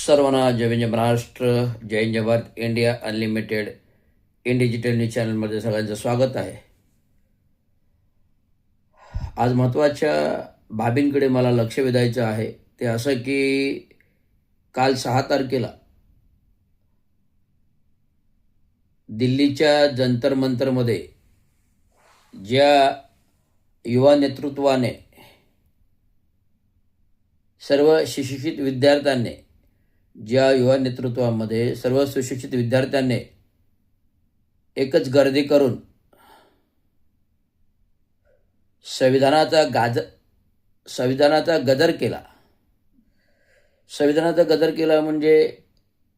सर्वांना जय विजय महाराष्ट्र, जय हिंद, जय Bharat, India unlimited in digital news चॅनलमध्ये सगळ्यांचं स्वागत आहे. आज महत्त्वाच्या बाबींकडे मला लक्ष वेधायचं आहे. ते असं की काल 6 तारखेला दिल्लीच्या जंतर मंतरमध्ये ज्या युवा नेतृत्वाने सर्व सुशिक्षित विद्यार्थ्यांनी ज्या युवा नेतृत्वामध्ये सर्व सुशिक्षित विद्यार्थ्यांनी एकच गर्दी करून संविधानाचा गदर केला. संविधानाचा गदर केला म्हणजे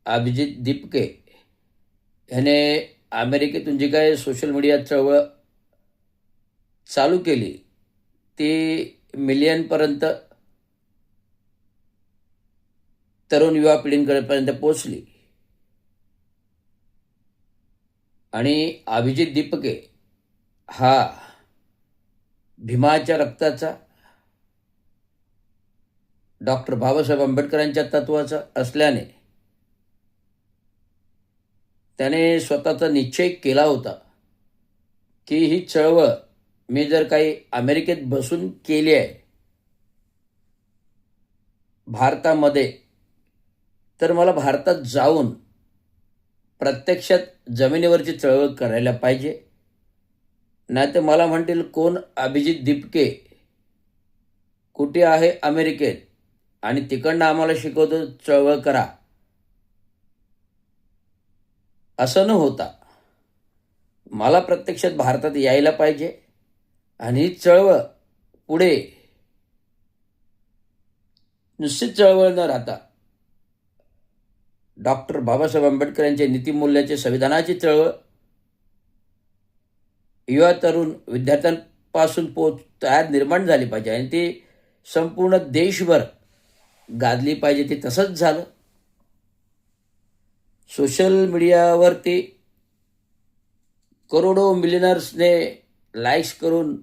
अभिजित दीपके ह्याने अमेरिकेतून जी काय सोशल मीडिया चळवळ चालू केली ती मिलियनपर्यंत तरुण युवा पिढींपर्यंत पोचली. आणि अभिजित दीपके हा भीमाच्या रक्ताचा, डॉक्टर बाबासाहेब आंबेडकरांच्या तत्वाचा असल्याने त्याने स्वतःचा निश्चय केला होता की ही चळवळ मी जर काही अमेरिकेत बसून केली आहे भारतामध्ये, तर मला भारतात जाऊन प्रत्यक्षात जमिनीवरची चळवळ करायला पाहिजे. नाही तर मला म्हणतील कोण अभिजित दीपके, कुठे आहे अमेरिकेत आणि तिकडनं आम्हाला शिकवतो चळवळ करा. असं न होता मला प्रत्यक्षात भारतात यायला पाहिजे आणि ही चळवळ पुढे निश्चित चळवळ न राहता डॉक्टर बाबासाहेब आंबेडकर यांच्या नीतिमूल्याचे संविधानाची चळवळ युवा तरुण विद्यार्थ्यांपासून तयार निर्माण झाली पाहिजे आणि ती संपूर्ण देशभर गाजली पाहिजे. ते तसंच झालं. सोशल मीडियावरती करोडो मिलियनर्सने लाईक्स करून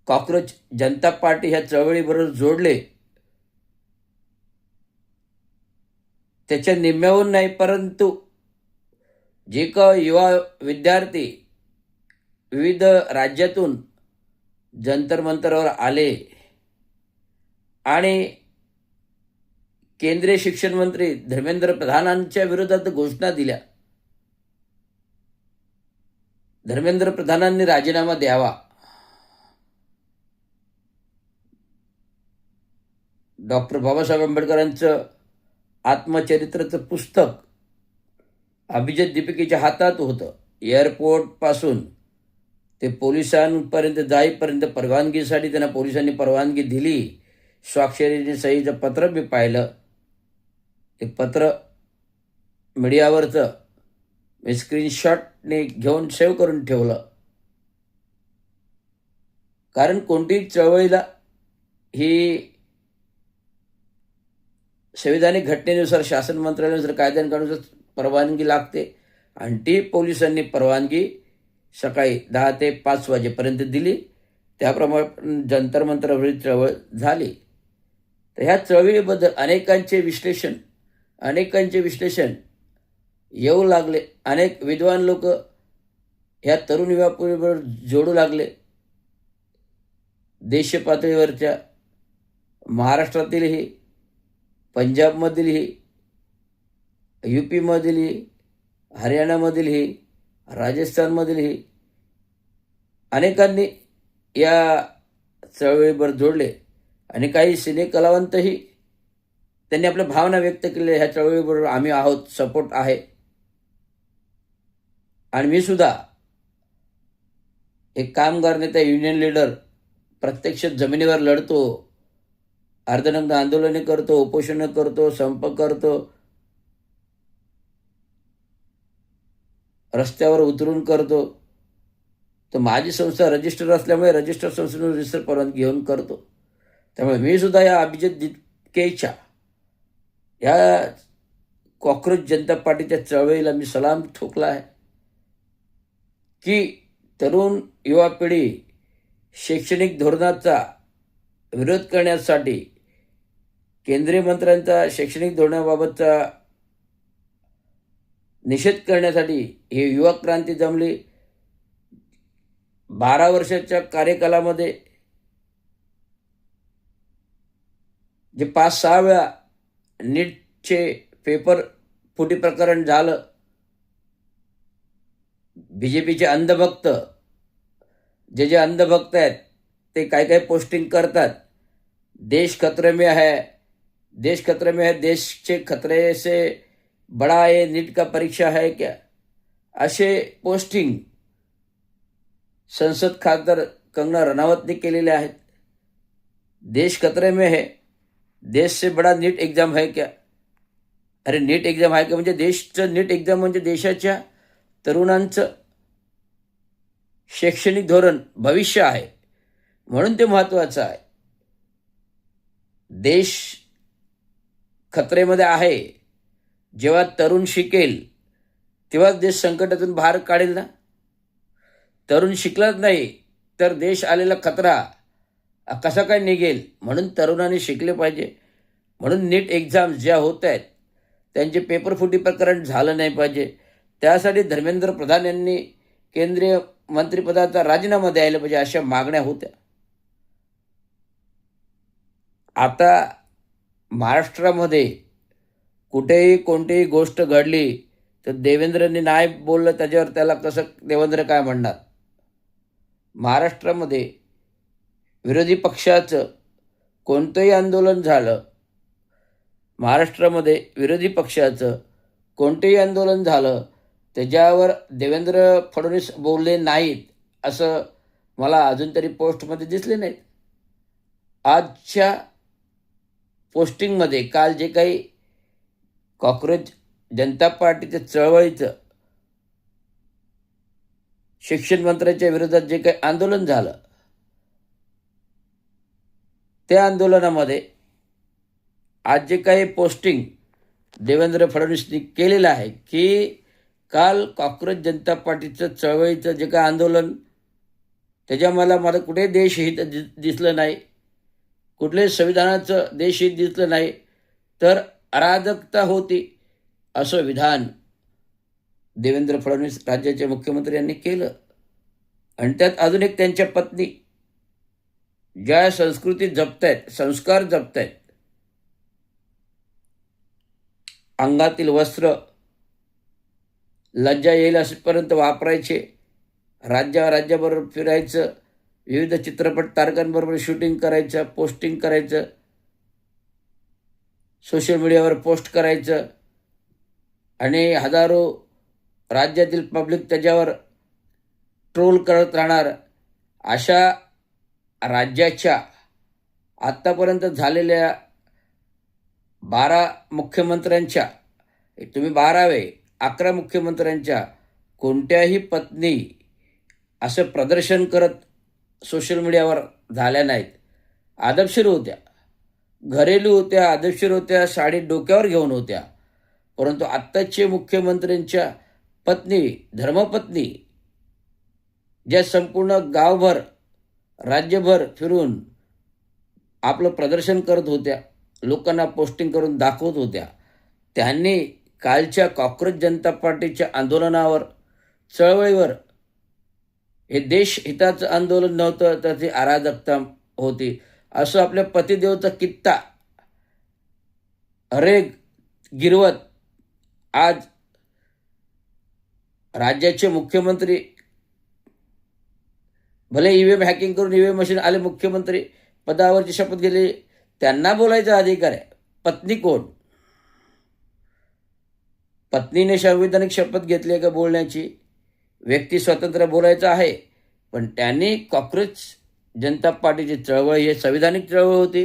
कॉक्रोच जनता पार्टी ह्या चळवळीबरोबर जोडले. त्याच्या निम्म्याहून नाही, परंतु जे का युवा विद्यार्थी विविध राज्यातून जंतर मंतरवर आले आणि केंद्रीय शिक्षण मंत्री धर्मेंद्र प्रधानांच्या विरोधात घोषणा दिल्या. धर्मेंद्र प्रधानांनी राजीनामा द्यावा. डॉक्टर बाबासाहेब आंबेडकरांचं आत्मचरित्राचं पुस्तक अभिजित दीपिकेच्या हातात होतं. एअरपोर्टपासून ते पोलिसांपर्यंत जाईपर्यंत परवानगीसाठी त्यांना पोलिसांनी परवानगी दिली. स्वाक्षरीने सहीचं पत्र मी पाहिलं. ते पत्र मीडियावरचं मी स्क्रीनशॉटने घेऊन सेव्ह करून ठेवलं. कारण कोणतीही चळवळीला ही संविधानिक घटनेनुसार, शासन मंत्रालयानुसार, कायद्यानुसार परवानगी लागते आणि ती पोलिसांनी परवानगी सकाळी 10 ते 5 वाजेपर्यंत दिली. त्याप्रमाणे जंतर मंतरवरील चळवळ झाली. तर ह्या चळवळीबद्दल अनेकांचे विश्लेषण येऊ लागले. अनेक विद्वान लोक ह्या तरुण युवा पिढीबरोबर जोडू लागले. देश पातळीवरच्या महाराष्ट्रातीलही, पंजाबमधीलही, UP-मधीलही, हरियाणामधीलही, राजस्थानमधीलही अनेकांनी या चळवळीवर जोडले आणि काही सिने कलावंतही त्यांनी आपल्या भावना व्यक्त केल्या. ह्या चळवळीबरोबर आम्ही आहोत, सपोर्ट आहे. आणि मी सुद्धा एक कामगार नेता, युनियन लीडर, प्रत्यक्ष जमिनीवर लढतो, अर्धनग्न आंदोलने करतो, उपोषण करतो, संप करतो, रस्त्यावर उतरून करतो. तर माझी संस्था रजिस्टर असल्यामुळे रजिस्टर संस्थेनं रजिस्टर परवानगी घेऊन करतो. त्यामुळे मी सुद्धा या अभिजित दीपकेच्या या कॉक्रोच जनता पार्टीच्या चळवळीला मी सलाम ठोकला आहे की तरुण युवा पिढी शैक्षणिक धोरणाचा विरोध करण्यासाठी केंद्रीय मंत्र्यांचा शैक्षणिक धोरणाबाबतचा निषेध करण्यासाठी ही युवा क्रांती जमली. 12 वर्षाच्या कार्यकालामध्ये जे 5-6 वेळा नीटचे पेपर फुटी प्रकरण झालं. BJPचे अंधभक्त जे अंधभक्त आहेत ते काय पोस्टिंग करतात. देश खतरे में है, देश खतरे में है, देश के खतरे से बड़ा ये नीट का परीक्षा है क्या, असे पोस्टिंग संसद खासदार कंगना रनावतने केलेले आहेत. देश खतरे में है, देश से बड़ा नीट एग्जाम है क्या. अरे नीट एग्जाम आहे का म्हणजे देशचं नीट एक्झाम म्हणजे देशाच्या तरुणांचं शैक्षणिक धोरण भविष्य आहे, म्हणून ते महत्त्वाचं आहे. देश खतरेमध्ये आहे. जेव्हा तरुण शिकेल तेव्हाच देश संकटातून बाहेर काढेल ना. तरुण शिकलाच नाही तर देश आलेला खतरा कसा काय निघेल. म्हणून तरुणांनी शिकले पाहिजे. म्हणून नीट एक्झाम ज्या होत आहेत त्यांचे पेपर फुटी प्रकरण झालं नाही पाहिजे. त्यासाठी धर्मेंद्र प्रधान यांनी केंद्रीय मंत्रिपदाचा राजीनामा द्यायला पाहिजे, अशा मागण्या होत्या. आता महाराष्ट्रामध्ये कुठेही कोणतीही गोष्ट घडली तर देवेंद्रनी नाही बोललं त्याच्यावर त्याला कसं देवेंद्र काय म्हणणार. महाराष्ट्रामध्ये विरोधी पक्षाचं कोणतंही आंदोलन झालं, महाराष्ट्रामध्ये विरोधी पक्षाचं कोणतेही आंदोलन झालं त्याच्यावर देवेंद्र फडणवीस बोलले नाहीत असं मला अजून तरी पोस्टमध्ये दिसले नाहीत. आजच्या पोस्टिंगमध्ये काल जे काही कॉक्रोच जनता पार्टीच्या चळवळीचं शिक्षण मंत्र्याच्या विरोधात जे काही आंदोलन झालं त्या आंदोलनामध्ये आज जे काही पोस्टिंग देवेंद्र फडणवीसनी केलेलं आहे की काल कॉक्रोच जनता पार्टीचं चळवळीचं जे काही आंदोलन त्याच्या मला कुठे देशहित दिसलं नाही, कुठले संविधानाचं देशहित दिसलं नाही, तर अराजकता होती असं विधान देवेंद्र फडणवीस राज्याचे मुख्यमंत्री यांनी केलं. आणि त्यात अजून एक त्यांच्या पत्नी ज्या संस्कृती जपतायत, संस्कार जपतायत, अंगातील वस्त्र लज्जा येईल असेपर्यंत वापरायचे, राज्याबरोबर फिरायचं, विविध चित्रपट तारकांबरोबर शूटिंग करायचं, पोस्टिंग करायचं, सोशल मीडियावर पोस्ट करायचं आणि हजारो राज्यातील पब्लिक त्याच्यावर ट्रोल करत राहणार. अशा राज्याच्या आत्तापर्यंत झालेल्या 12 मुख्यमंत्र्यांच्या, तुम्ही 12वे 11 मुख्यमंत्र्यांच्या कोणत्याही पत्नी असं प्रदर्शन करत सोशल मीडियावर झाल्या नाहीत. आदबशीर होत्या, घरेलू होत्या, आदबशीर होत्या, साडी डोक्यावर घेऊन होत्या. परंतु आत्ताचे मुख्यमंत्र्यांच्या पत्नी, धर्मपत्नी, ज्या संपूर्ण गावभर राज्यभर फिरून आपलं प्रदर्शन करत होत्या, लोकांना पोस्टिंग करून दाखवत होत्या, त्यांनी कालच्या कॉक्रोच जनता पार्टीच्या आंदोलनावर, चळवळीवर हे देशहिताचं आंदोलन नव्हतं तर ती अराजकता होती असं आपल्या पतिदेवचा कित्ता रेग गिरवत आज राज्याचे मुख्यमंत्री, भले ईव्हीएम हॅकिंग करून ईव्हीएम मशीन आले, मुख्यमंत्री पदावरची शपथ घेतली, त्यांना बोलायचा अधिकार आहे. पत्नी कोण? पत्नीने संविधानिक शपथ घेतली का बोलण्याची? व्यक्ती स्वतंत्र बोलायचं आहे. पण त्यांनी कॉक्रोच जनता पार्टीची चळवळ ही संविधानिक चळवळ होती,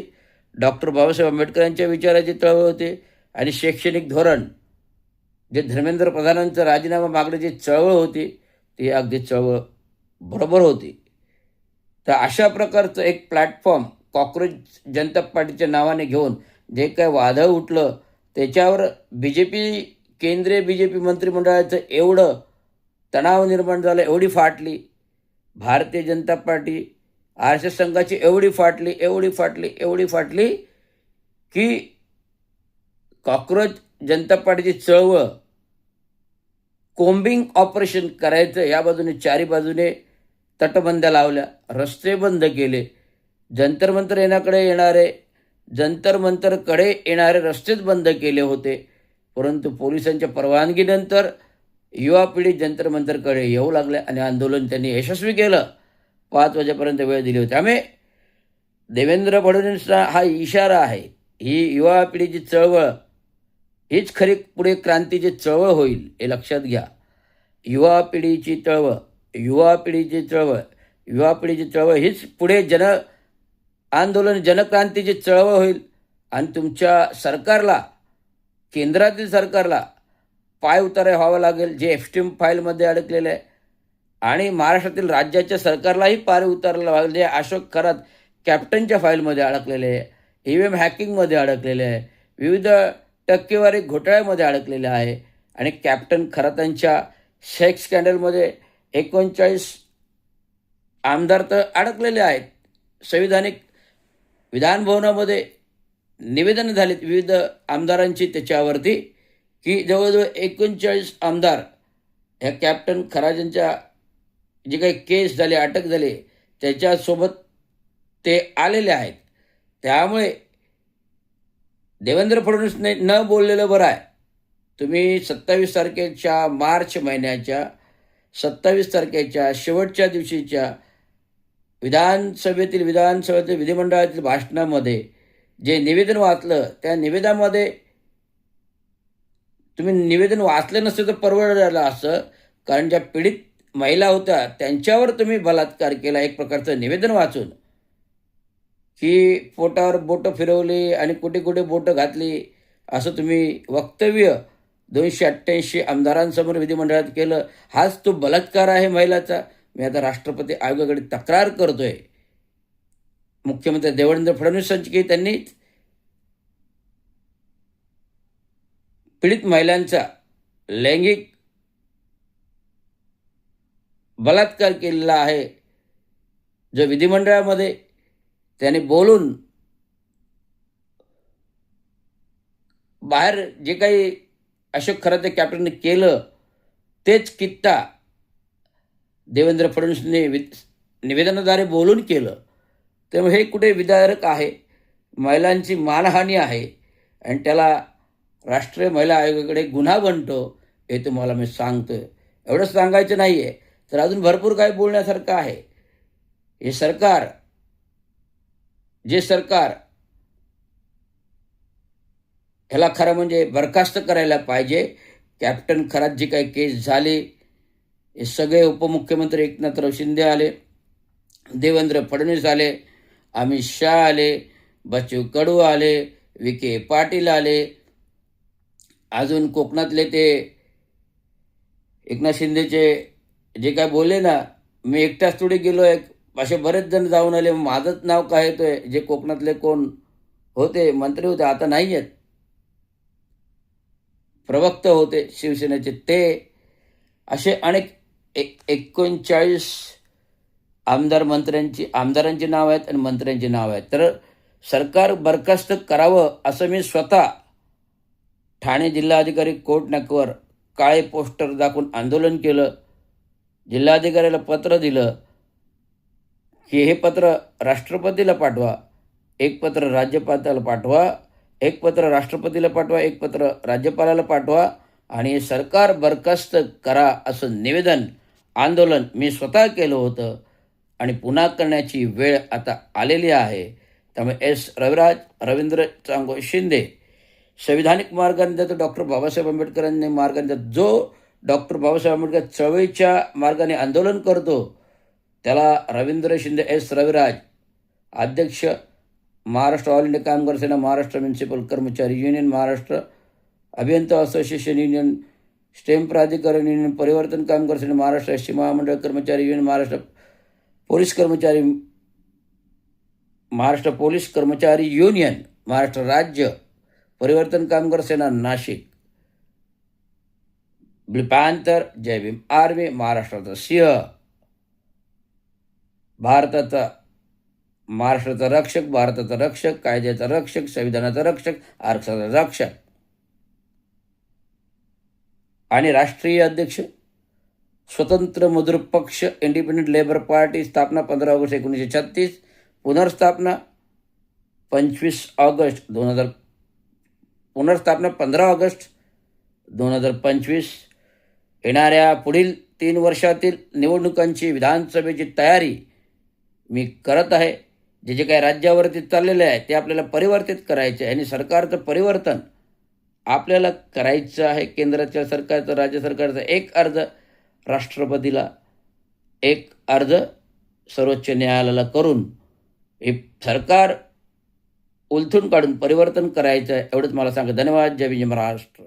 डॉक्टर बाबासाहेब आंबेडकर यांच्या विचाराची चळवळ होती आणि शैक्षणिक धोरण जे धर्मेंद्र प्रधानांचा राजीनामा मागण्याची चळवळ होती ती अगदी चळवळ बरोबर होती. तर अशा प्रकारचं एक प्लॅटफॉर्म कॉक्रोच जनता पार्टीच्या नावाने घेऊन जे काय वादळ उठलं त्याच्यावर केंद्रीय बीजेपी मंत्रिमंडळाचं एवढं तणाव निर्माण झालं, एवढी फाटली. भारतीय जनता पार्टी RSS संघाची एवढी फाटली की कॉक्रोच जनता पार्टीची चळवळ कोम्बिंग ऑपरेशन करायचं, या बाजूने चारी बाजूने तटबंद्या लावल्या, रस्ते बंद केले, जंतर मंतर येणारे जंतर मंतरकडे येणारे रस्तेच बंद केले होते. परंतु पोलिसांच्या परवानगीनंतर युवा पिढी जंतर मंतरकडे येऊ लागल्या आणि आंदोलन त्यांनी यशस्वी केलं. 5 वाजेपर्यंत वेळ दिली होती. त्यामुळे देवेंद्र फडणवीसांचा हा इशारा आहे. ही युवा पिढीची चळवळ हीच खरी पुढे क्रांतीची चळवळ होईल, हे लक्षात घ्या. युवा पिढीची चळवळ, युवा पिढीची चळवळ, युवा पिढीची चळवळ हीच पुढे आंदोलन जनक्रांतीची चळवळ होईल. आणि तुमच्या सरकारला, केंद्रातील सरकारला पाय उतारे व्हावं लागेल, जे एफटीएम फाईलमध्ये अडकलेलं आहे. आणि महाराष्ट्रातील राज्याच्या सरकारलाही पाय उतारायला लागेल, जे अशोक खरात कॅप्टनच्या फाईलमध्ये अडकलेले आहे, EVM हॅकिंगमध्ये अडकलेले आहे, विविध टक्केवारी घोटाळ्यामध्ये अडकलेले आहे. आणि कॅप्टन खरातांच्या सेक्स स्कॅन्डलमध्ये 39 आमदार तर अडकलेले आहेत. संविधानिक विधानभवनामध्ये निवेदन झालीत विविध आमदारांची त्याच्यावरती, की जवळजवळ 39 आमदार ह्या कॅप्टन खरातांच्या जे काही केस झाले, अटक झाली, त्याच्यासोबत ते आलेले आहेत. त्यामुळे देवेंद्र फडणवीसने न बोललेलं बरं आहे. तुम्ही 27 तारखेच्या मार्च महिन्याच्या 27 तारखेच्या शेवटच्या दिवशीच्या विधानसभेतील विधिमंडळातील भाषणामध्ये जे निवेदन वाचलं, त्या निवेदनामध्ये तुम्ही निवेदन वाचलं नसतं तर परवडलं असं. कारण ज्या पीडित महिला होत्या त्यांच्यावर तुम्ही बलात्कार केला एक प्रकारचं निवेदन वाचून, की पोटावर बोटं फिरवली आणि कुठे कुठे बोटं घातली, असं तुम्ही वक्तव्य 288 आमदारांसमोर विधिमंडळात केलं. हाच तो बलात्कार आहे महिलाचा. मी आता राष्ट्रपती आयोगाकडे तक्रार करतोय. मुख्यमंत्री देवेंद्र फडणवीसांची की त्यांनी पीडित महिलांचा लैंगिक बलात्कार केलेला आहे, जो विधिमंडळामध्ये त्याने बोलून बाहेर जे काही अशोक खराते कॅप्टनने केलं तेच कित्ता देवेंद्र फडणवीसने निवेदनाद्वारे बोलून केलं. त्यामुळे हे कुठे विदारक आहे, महिलांची मानहानी आहे आणि त्याला राष्ट्रीय महिला आयोगाकडे गुन्हा बनतो, हे तुम्हाला मी सांगतोय. एवढंच सांगायचं नाही आहे तर अजून भरपूर काही बोलण्यासारखं आहे. हे सरकार, जे सरकार ह्याला खरं म्हणजे बरखास्त करायला पाहिजे. कॅप्टन खरात जी काही केस झाली, हे सगळे उपमुख्यमंत्री एकनाथराव शिंदे आले, देवेंद्र फडणवीस आले, अमित शाह आले, बच्चू कडू आले, विखे पाटील आले, अजून कोकणातले ते एकनाथ शिंदेचे जे काय बोलले ना, मी एकटाच थोडी गेलो आहे, असे बरेच जण जाऊन आले. माझंच नाव काय येतोय, जे कोकणातले कोण होते, मंत्री होते, आता नाही आहेत, प्रवक्ता होते शिवसेनेचे, ते असे अनेक 39 आमदारांची नाव आहेत आणि मंत्र्यांची नाव आहेत. तर सरकार बरखास्त करावं असं मी स्वतः ठाणे जिल्हाधिकारी कोर्ट नाक्यावर काळे पोस्टर दाखवून आंदोलन केलं. जिल्हाधिकाऱ्याला पत्र दिलं की हे पत्र राष्ट्रपतीला पाठवा, एक पत्र राज्यपालाला पाठवा, एक पत्र राष्ट्रपतीला पाठवा, एक पत्र राज्यपालाला पाठवा आणि सरकार बरखास्त करा असं निवेदन, आंदोलन मी स्वतः केलं होतं आणि पुन्हा करण्याची वेळ आता आलेली आहे. त्यामुळे रवींद्र चांगो शिंदे संविधानिक मार्गाने तर डॉक्टर बाबासाहेब आंबेडकरांनी मार्गाने, जो डॉक्टर बाबासाहेब आंबेडकर चळवळीच्या मार्गाने आंदोलन करतो त्याला रविराज, अध्यक्ष महाराष्ट्र ऑल इंडिया कामगार सेना, महाराष्ट्र म्युनिसिपल कर्मचारी युनियन, महाराष्ट्र अभियंता असोसिएशन युनियन, स्टेम प्राधिकरण युनियन, परिवर्तन कामगार सेना, महाराष्ट्र एसटी महामंडळ कर्मचारी युनियन, महाराष्ट्र पोलीस कर्मचारी युनियन, महाराष्ट्र राज्य परिवर्तन कामगार सेना नाशिक, पॅंथर, जय भीम आर्मी, महाराष्ट्राचा सिंह, भारताचा महाराष्ट्राचा रक्षक, भारताचा रक्षक, कायद्याचा रक्षक, संविधानाचा रक्षक, आरक्षणाचा रक्षक आणि राष्ट्रीय अध्यक्ष स्वतंत्र मजूर पक्ष इंडिपेंडंट लेबर पार्टी, स्थापना 15 ऑगस्ट 1936, पुनर्स्थापना 15 ऑगस्ट 2025. येणाऱ्या पुढील 3 वर्षातील निवडणुकांची विधानसभेची तयारी मी करत आहे. जे काही राज्यावरती चाललेले आहे ते आपल्याला परिवर्तित करायचे आहे आणि सरकारचं परिवर्तन आपल्याला करायचं आहे. केंद्राच्या सरकारचं, राज्य सरकारचा एक अर्ज राष्ट्रपतीला, एक अर्ज सर्वोच्च न्यायालयाला करून हे सरकार उलथून काढून परिवर्तन करायचं आहे. एवढंच मला सांगा. धन्यवाद. जय भीम, जय महाराष्ट्र.